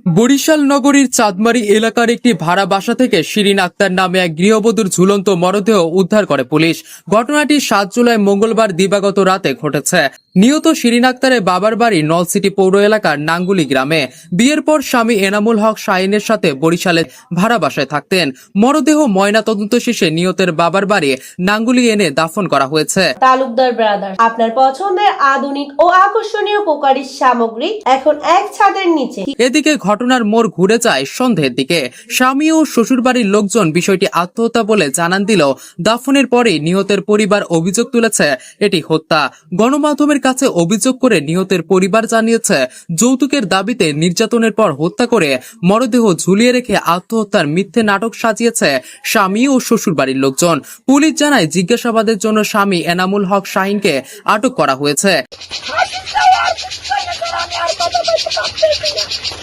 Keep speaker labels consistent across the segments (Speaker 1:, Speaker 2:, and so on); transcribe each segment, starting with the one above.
Speaker 1: বরিশাল নগরীর চাঁদমারি এলাকার একটি ভাড়া বাসা থেকে শিরিন আক্তার নামে এক গৃহবধূর ঝুলন্ত মরদেহ উদ্ধার করে পুলিশ। ঘটনাটি 7 জুলাই মঙ্গলবার দিবাগত রাতে ঘটেছে। নিহত শিরিন আক্তারের বাবার বাড়ি নলসিটি পৌর এলাকার নাঙ্গুলি গ্রামে। বিয়ের পর স্বামী এনামুল হক শাহিনের সাথে বরিশালে ভাড়া বাসায় থাকতেন। মরদেহ ময়না তদন্ত শেষে নিহতের বাবার বাড়ি নাঙ্গুলি এনে দাফন করা হয়েছে।
Speaker 2: তালুকদার ব্রাদার্স, আপনার পছন্দের আধুনিক ও আকর্ষণীয় পোকারির সামগ্রী এখন এক ছাদের নিচে।
Speaker 1: এদিকে ঘটনার মোড় ঘুরে যায় সন্ধ্যের দিকে। স্বামী ও শ্বশুরবাড়ির লোকজন বিষয়টি আত্মহত্যা বলে জানান দিলেও দাফনের পরে নিহতের পরিবার অভিযোগ তুলেছে এটি হত্যা। গণমাধ্যমের কাছে অভিযোগ করে নিহতের পরিবার জানিয়েছে, যৌতুকের দাবিতে নির্যাতনের পর হত্যা করে মরদেহ ঝুলিয়ে রেখে আত্মহত্যার মিথ্যে নাটক সাজিয়েছে স্বামী ও শ্বশুরবাড়ির লোকজন। পুলিশ জানায়, জিজ্ঞাসাবাদের জন্য স্বামী এনামুল হক শাহিনকে আটক করা হয়েছে।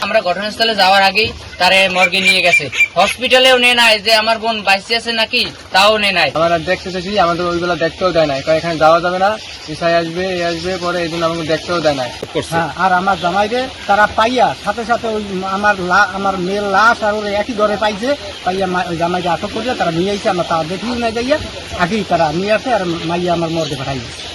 Speaker 3: আমরা ঘটনাস্থলে যাওয়ার আগেই তারে মর্গে নিয়ে গেছে, হসপিটালেও নেয় নাই যে আমার বোন বাইসে আছে নাকি তাও নেয় নাই।
Speaker 4: আমরা দেখতে চাইছি, আমাদের ওইগুলো দেখতেও দেয় নাই, এখানে যাওয়া যাবে না, এসআই আসবে এই আসবে, পরে এই জন্য আমাকে দেখতেও দেয় নাই।
Speaker 5: হ্যাঁ, আর আমার জামাইকে তারা পাইয়া সাথে সাথে ওই আমার মেয়ের লাশ আর ওর একই ঘরে পাইছে, পাইয়া ওই জামাইকে আটক করিয়া তারা নিয়ে আইছে। আমরা তা দেখিও না যাইয়া আগেই তারা নিয়ে আসে আর মাইয়া আমার মর্গে পাঠাই দিচ্ছে।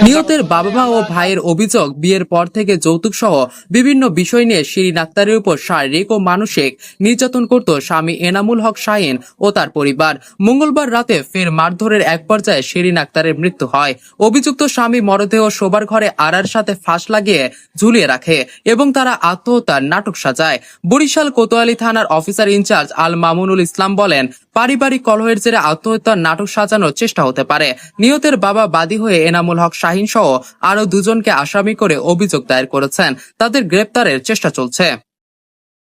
Speaker 1: নিহতের বাবা মা ও ভাইয়ের অভিযোগ, বিয়ের পর থেকে যৌতুক সহ বিভিন্ন বিষয় নিয়ে শিরিন আক্তারের উপর শারীরিক ও মানসিক নির্যাতন করত স্বামী এনামুল হক শাহিন ও তার পরিবার। মঙ্গলবার রাতে ফের মারধরের এক পর্যায়ে শিরিন আক্তারের মৃত্যু হয়। অভিযুক্ত স্বামী মরদেহ শোবার ঘরে আড়ার সাথে ফাঁস লাগিয়ে ঝুলিয়ে রাখে এবং তারা আত্মহত্যার নাটক সাজায়। বরিশাল কোতোয়ালি থানার অফিসার ইনচার্জ আল মামুনুল ইসলাম বলেন, পারিবারিক কলহের জেরে আত্মহত্যার নাটক সাজানোর চেষ্টা হতে পারে। নিহতের বাবা বাদী হয়ে এনামুল হক শাহিন সহ আরো দুজনকে আসামি করে অভিযোগ দায়ের করেছেন। তাদের গ্রেপ্তারের চেষ্টা চলছে।